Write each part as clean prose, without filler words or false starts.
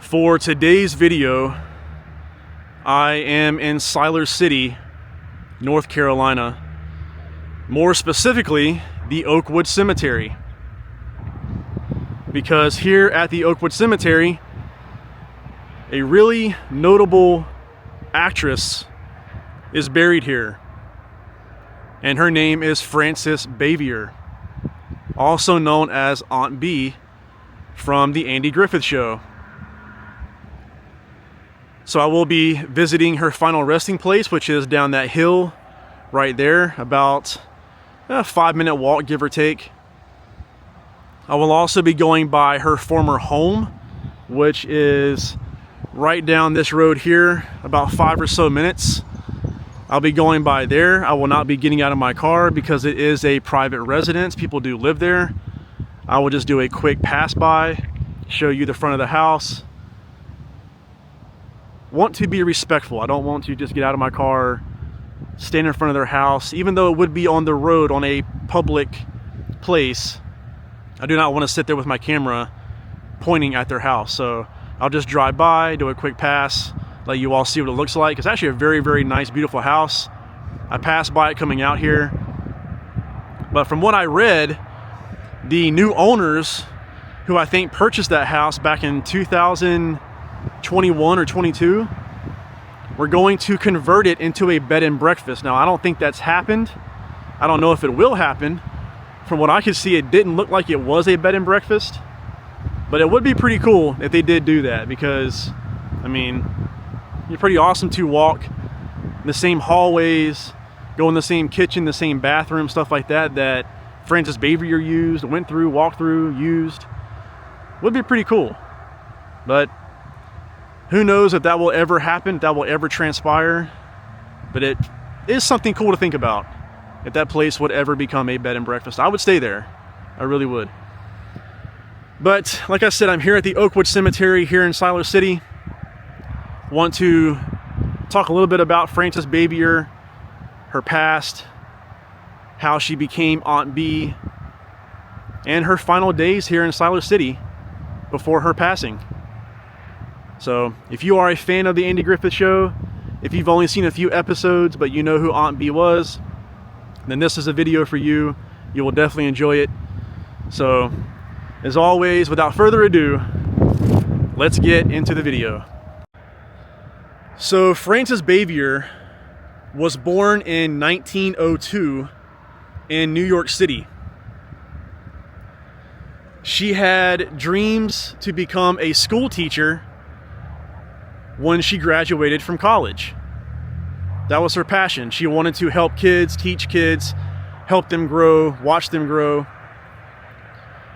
For today's video, I am in Siler City, North Carolina. More specifically, the Oakwood Cemetery. Because here at the Oakwood Cemetery, a really notable actress is buried here. And her name is Frances Bavier, also known as Aunt Bee from the Andy Griffith Show. So I will be visiting her final resting place, which is down that hill right there, about a 5-minute walk, give or take. I will also be going by her former home, which is right down this road here, about 5 or so minutes. I'll be going by there. I will not be getting out of my car because it is a private residence. People do live there. I will just do a quick pass by, show you the front of the house. Want to be respectful. I don't want to just get out of my car, stand in front of their house, even though it would be on the road on a public place. I do not want to sit there with my camera pointing at their house. So I'll just drive by, do a quick pass, let you all see what it looks like. It's actually a very, very nice, beautiful house. I passed by it coming out here. But from what I read, the new owners, who I think purchased that house back in 2021 or 22, we're going to convert it into a bed and breakfast. Now, I don't think that's happened. I don't know if it will happen. From what I could see, it didn't look like it was a bed and breakfast, but it would be pretty cool if they did do that, because I mean, it's pretty awesome to walk in the same hallways, go in the same kitchen, the same bathroom, stuff like that, that Frances Bavier used, went through, walked through, used. Would be pretty cool. But who knows if that will ever happen, if that will ever transpire. But it is something cool to think about. If that place would ever become a bed and breakfast, I would stay there. I really would. But like I said, I'm here at the Oakwood Cemetery here in Siler City. Want to talk a little bit about Frances Bavier, her past, how she became Aunt Bee, and her final days here in Siler City before her passing. So if you are a fan of the Andy Griffith Show, if you've only seen a few episodes but you know who Aunt Bee was, then this is a video for you. You will definitely enjoy it. So as always, without further ado, let's get into the video. So Frances Bavier was born in 1902 in New York City. She had dreams to become a school teacher when she graduated from college. That was her passion. She wanted to help kids, teach kids, help them grow, watch them grow.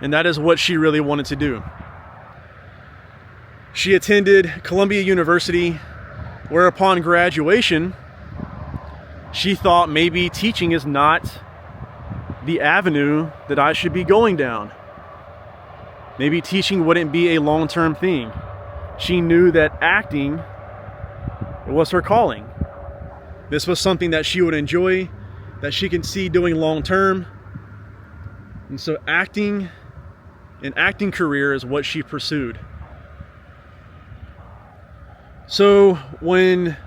And that is what she really wanted to do. She attended Columbia University, where upon graduation, she thought maybe teaching is not the avenue that I should be going down. Maybe teaching wouldn't be a long-term thing. She knew that acting was her calling. This was something that she would enjoy, that she can see doing long-term. And so an acting career is what she pursued. So when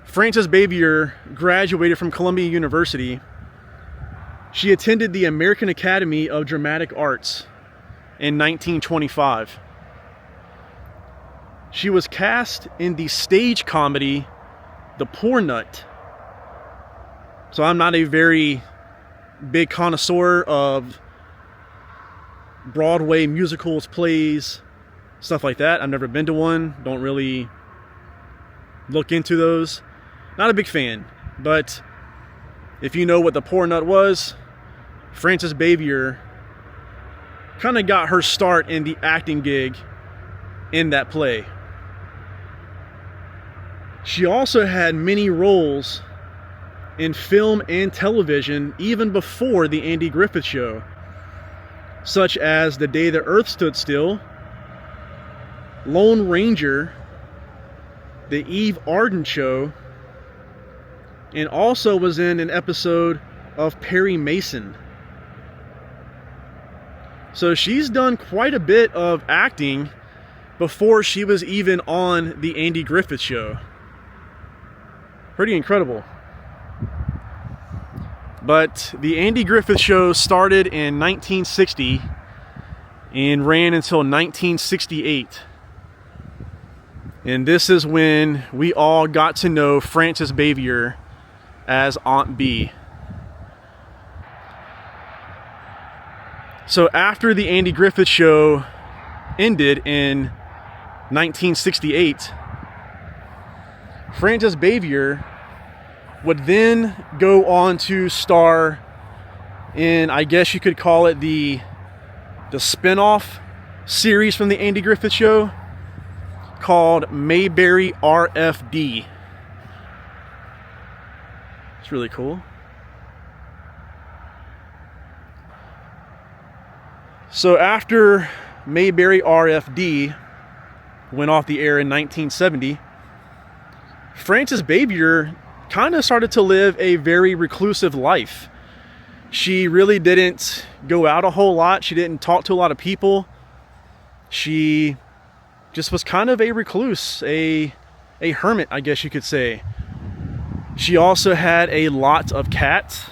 Frances Bavier graduated from Columbia University, she attended the American Academy of Dramatic Arts in 1925. She was cast in the stage comedy The Poor Nut. So I'm not a very big connoisseur of Broadway musicals, plays, stuff like that. I've never been to one. Don't really look into those. Not a big fan. But if you know what The Poor Nut was, Frances Bavier kind of got her start in the acting gig in that play. She also had many roles in film and television even before the Andy Griffith Show, such as The Day the Earth Stood Still, Lone Ranger, The Eve Arden Show, and also was in an episode of Perry Mason. So she's done quite a bit of acting before she was even on the Andy Griffith Show. Pretty incredible. But the Andy Griffith Show started in 1960 and ran until 1968. And this is when we all got to know Frances Bavier as Aunt Bee. So after the Andy Griffith Show ended in 1968, Frances Bavier would then go on to star in, I guess you could call it the spin-off series from the Andy Griffith Show called Mayberry RFD. It's really cool. So after Mayberry RFD went off the air in 1970, Frances Bavier kind of started to live a very reclusive life. She really didn't go out a whole lot. She didn't talk to a lot of people. She just was kind of a recluse, a hermit, I guess you could say. She also had a lot of cats.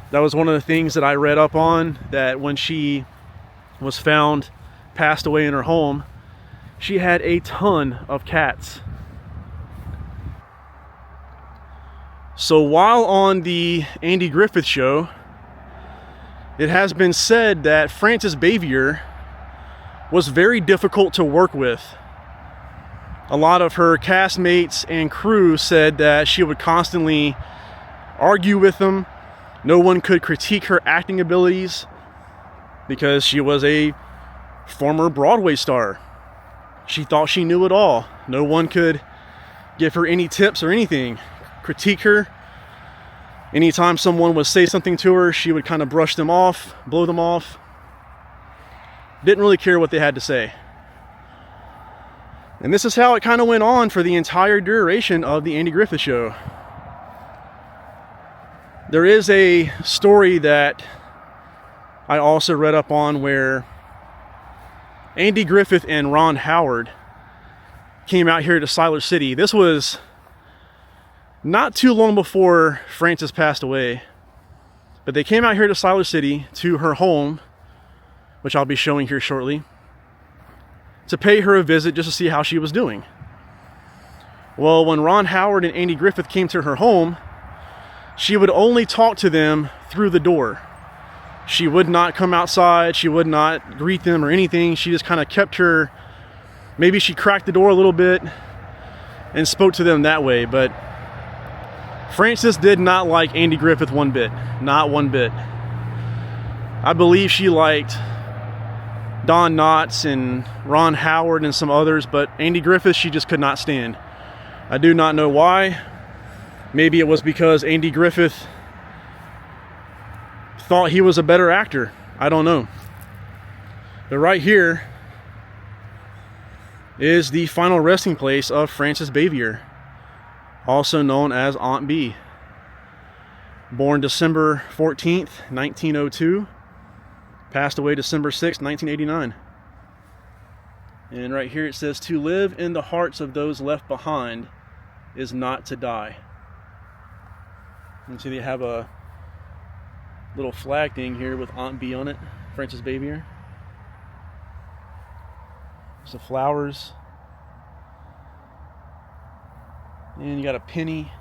That was one of the things that I read up on, that when she was found passed away in her home, she had a ton of cats. So while on the Andy Griffith Show, it has been said that Frances Bavier was very difficult to work with. A lot of her castmates and crew said that she would constantly argue with them. No one could critique her acting abilities because she was a former Broadway star. She thought she knew it all. No one could give her any tips or anything, critique her. Anytime someone would say something to her, she would kind of brush them off, blow them off. Didn't really care what they had to say. And this is how it kind of went on for the entire duration of the Andy Griffith Show. There is a story that I also read up on where Andy Griffith and Ron Howard came out here to Siler City. This was not too long before Frances passed away, but they came out here to Siler City to her home, which I'll be showing here shortly, to pay her a visit just to see how she was doing. Well, when Ron Howard and Andy Griffith came to her home, she would only talk to them through the door. She would not come outside. She would not greet them or anything. She just kind of kept her, maybe she cracked the door a little bit and spoke to them that way. But Frances did not like Andy Griffith one bit. Not one bit. I believe she liked Don Knotts and Ron Howard and some others, but Andy Griffith she just could not stand. I do not know why. Maybe it was because Andy Griffith thought he was a better actor. I don't know. But right here is the final resting place of Frances Bavier, also known as Aunt Bee. Born December 14th, 1902. Passed away December 6th, 1989. And right here it says, "To live in the hearts of those left behind is not to die." And so they have a little flag thing here with Aunt Bee on it, Frances Bavier. Some flowers. And you got a penny.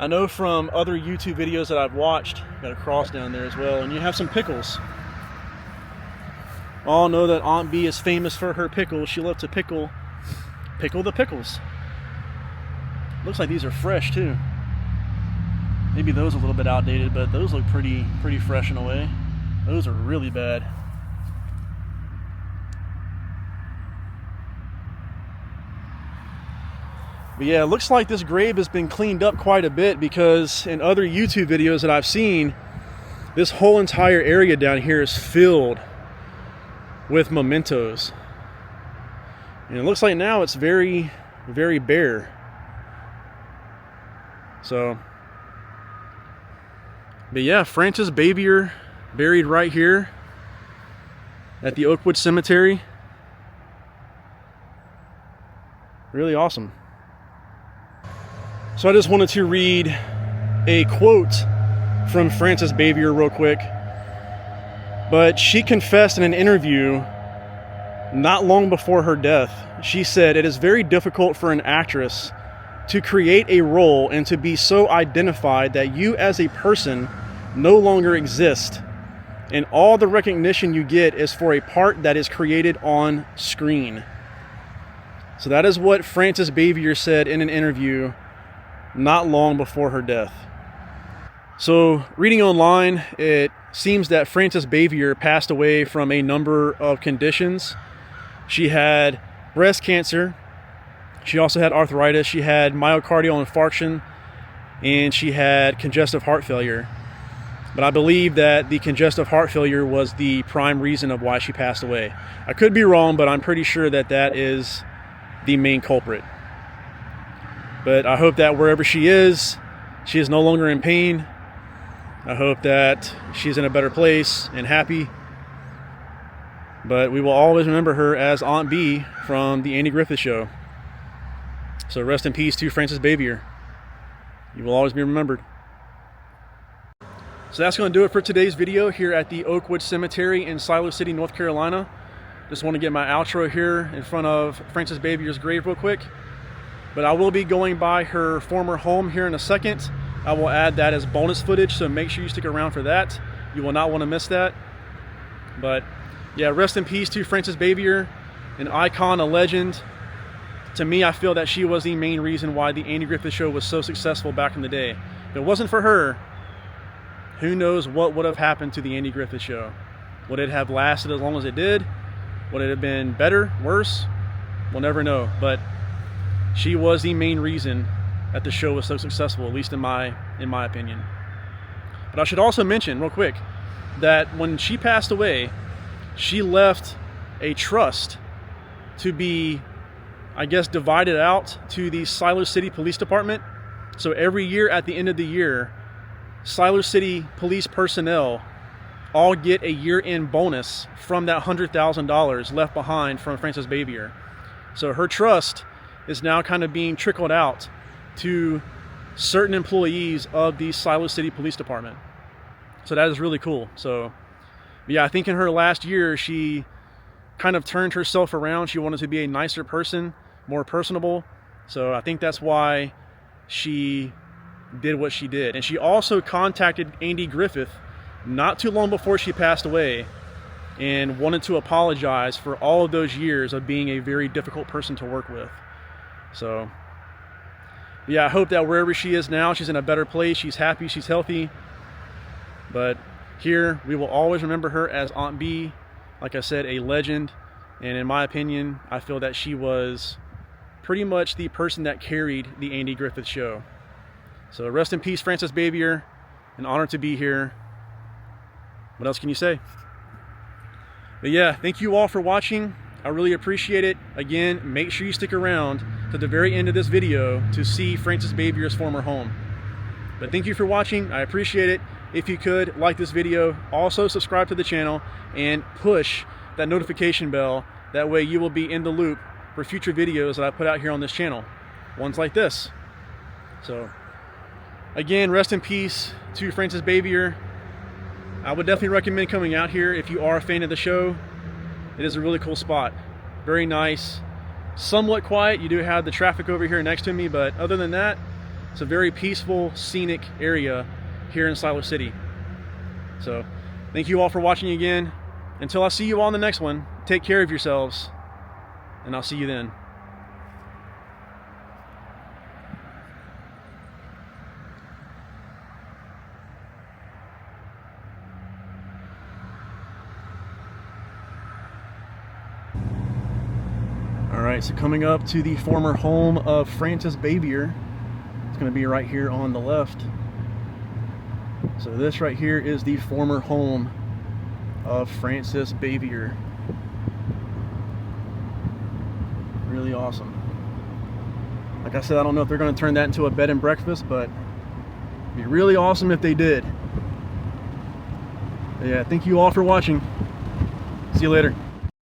I know from other YouTube videos that I've watched, got a cross down there as well, and you have some pickles. All know that Aunt Bee is famous for her pickles. She loved to pickle the pickles. Looks like these are fresh too. Maybe those are a little bit outdated, but those look pretty fresh in a way. Those are really bad. But yeah, it looks like this grave has been cleaned up quite a bit, because in other YouTube videos that I've seen, this whole entire area down here is filled with mementos. And it looks like now it's very, very bare. So, but yeah, Frances Bavier buried right here at the Oakwood Cemetery. Really awesome. So I just wanted to read a quote from Frances Bavier real quick. But she confessed in an interview not long before her death. She said, "It is very difficult for an actress to create a role and to be so identified that you as a person no longer exist, and all the recognition you get is for a part that is created on screen." So that is what Frances Bavier said in an interview not long before her death. So reading online, it seems that Frances Bavier passed away from a number of conditions. She had breast cancer. She also had arthritis. She had myocardial infarction, and she had congestive heart failure. But I believe that the congestive heart failure was the prime reason of why she passed away. I could be wrong, but I'm pretty sure that that is the main culprit. But I hope that wherever she is no longer in pain. I hope that she's in a better place and happy. But we will always remember her as Aunt Bee from the Andy Griffith Show. So rest in peace to Frances Bavier. You will always be remembered. So that's going to do it for today's video here at the Oakwood Cemetery in Silo City, North Carolina. Just want to get my outro here in front of Frances Bavier's grave real quick. But I will be going by her former home here in a second. I will add that as bonus footage, so make sure you stick around for that. You will not want to miss that. But yeah, rest in peace to Frances Bavier, an icon, a legend. To me, I feel that she was the main reason why the Andy Griffith Show was so successful back in the day. If it wasn't for her, who knows what would have happened to the Andy Griffith Show? Would it have lasted as long as it did? Would it have been better, worse? We'll never know. But she was the main reason that the show was so successful, at least in my opinion. But I should also mention real quick that when she passed away, she left a trust to be, I guess, divided out to the Silo City Police Department. So every year at the end of the year, Silo City police personnel all get a year-end bonus from that $100,000 left behind from Frances Bavier. So her trust is now kind of being trickled out to certain employees of the Silo City Police Department. So that is really cool. So yeah, I think in her last year, she kind of turned herself around. She wanted to be a nicer person, more personable. So I think that's why she did what she did. And she also contacted Andy Griffith not too long before she passed away and wanted to apologize for all of those years of being a very difficult person to work with. So yeah, I hope that wherever she is now, she's in a better place. She's happy, she's healthy. But here, we will always remember her as Aunt Bee. Like I said, a legend. And in my opinion, I feel that she was pretty much the person that carried the Andy Griffith Show. So rest in peace, Frances Bavier. An honor to be here. What else can you say? But yeah, thank you all for watching. I really appreciate it. Again, make sure you stick around to the very end of this video to see Frances Bavier's former home. But thank you for watching. I appreciate it. If you could, like this video. Also, subscribe to the channel and push that notification bell. That way you will be in the loop for future videos that I put out here on this channel. Ones like this. So, again, rest in peace to Frances Bavier. I would definitely recommend coming out here if you are a fan of the show. It is a really cool spot. Very nice. Somewhat quiet. You do have the traffic over here next to me, but other than that, it's a very peaceful, scenic area here in Silo City. So, thank you all for watching again. Until I see you all in the next one, take care of yourselves, and I'll see you then. Alright, so coming up to the former home of Frances Bavier. It's going to be right here on the left. So this right here is the former home of Frances Bavier. Really awesome. Like I said, I don't know if they're going to turn that into a bed and breakfast, but it'd be really awesome if they did. But yeah, thank you all for watching. See you later.